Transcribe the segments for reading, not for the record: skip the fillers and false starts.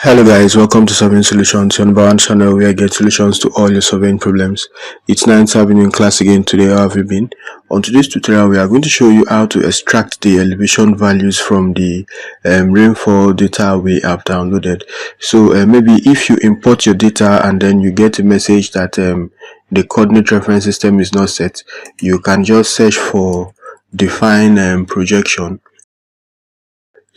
Hello guys, welcome to Surveying Solutions, your number one channel where I get solutions to all your surveying problems. It's 9th Avenue in class again today. How have you been? On today's tutorial, we are going to show you how to extract the elevation values from the rainfall data we have downloaded. So maybe if you import your data and then you get a message that the coordinate reference system is not set, you can just search for define projection.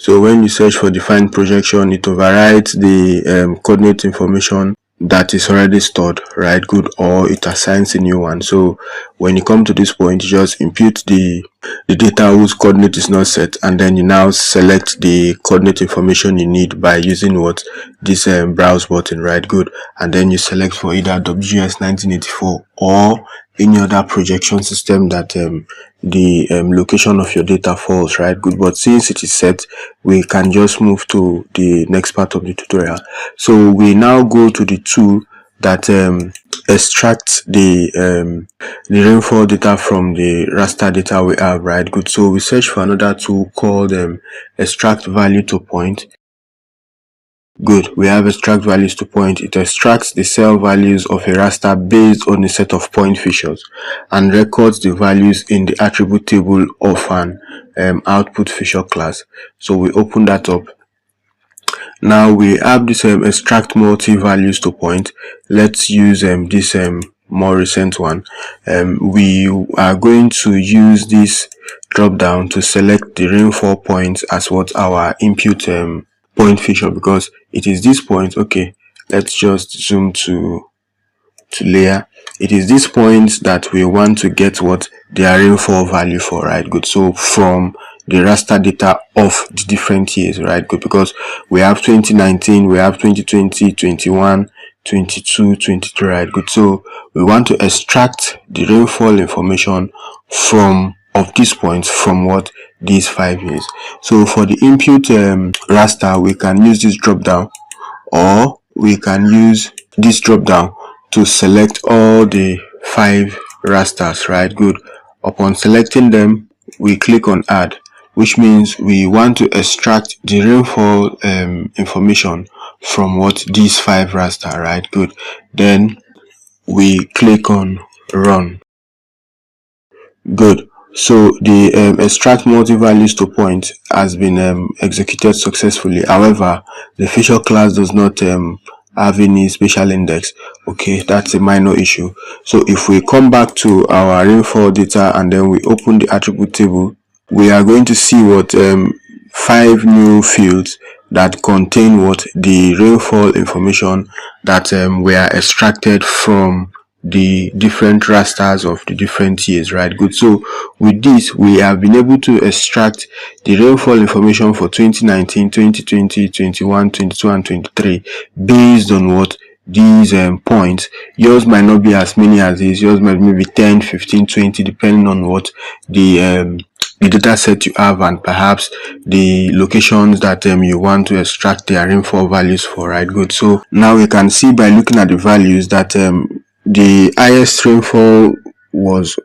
So when you search for define projection, it overrides the coordinate information that is already stored, right? Good. Or it assigns a new one. So when you come to this point, you just impute the data whose coordinate is not set, and then you now select the coordinate information you need by using what this browse button, right? Good. And then you select for either WGS 1984 or any other projection system that the location of your data falls, right? Good. But since it is set, we can just move to the next part of the tutorial. So we now go to the tool that extracts the rainfall data from the raster data we have, right? Good. So we search for another tool called extract value to point. Good. We have extract values to point. It extracts the cell values of a raster based on a set of point features and records the values in the attribute table of an output feature class. So we open that up. Now we have this extract multi values to point. Let's use this more recent one. We are going to use this drop down to select the rainfall points as what our input point feature, because it is this point. Okay, let's just zoom to layer. It is this point that we want to get what their rainfall value for, right? Good. So from the raster data of the different years, right? Good. Because we have 2019, we have 2020, 21, 22, 23, right? Good. So we want to extract the rainfall information from of these points from what these 5 years. So for the input raster, we can use this drop down, or we can use this drop down to select all the 5 rasters, right? Good. Upon selecting them, we click on add, which means we want to extract the rainfall information from what these 5 raster, right? Good. Then we click on run. Good. So the extract multi values to point has been executed successfully. However, the feature class does not have any special index. Okay, that's a minor issue. So if we come back to our rainfall data and then we open the attribute table, we are going to see what 5 new fields that contain what the rainfall information that were extracted from the different rasters of the different years, right? Good. So with this, we have been able to extract the rainfall information for 2019, 2020, 21, 22, and 23 based on what these points. Yours might not be as many as this. Yours might maybe 10, 15, 20, depending on what the data set you have and perhaps the locations that you want to extract their rainfall values for, right? Good. So now we can see by looking at the values that the highest rainfall was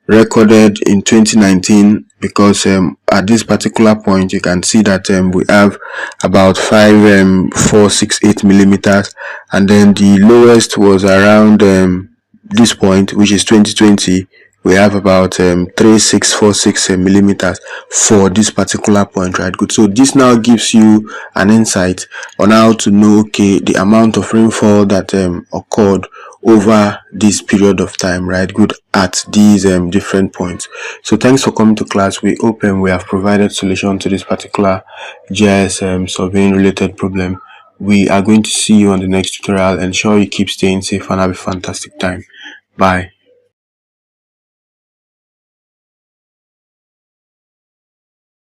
recorded in 2019, because at this particular point you can see that we have about 5,468 millimeters, and then the lowest was around this point, which is 2020. We have about 3,646 millimeters for this particular point, right? Good. So this now gives you an insight on how to know, okay, the amount of rainfall that occurred over this period of time, right? Good, at these different points. So thanks for coming to class. We hope we have provided solution to this particular GIS surveying related problem. We are going to see you on the next tutorial. Ensure you keep staying safe and have a fantastic time. Bye.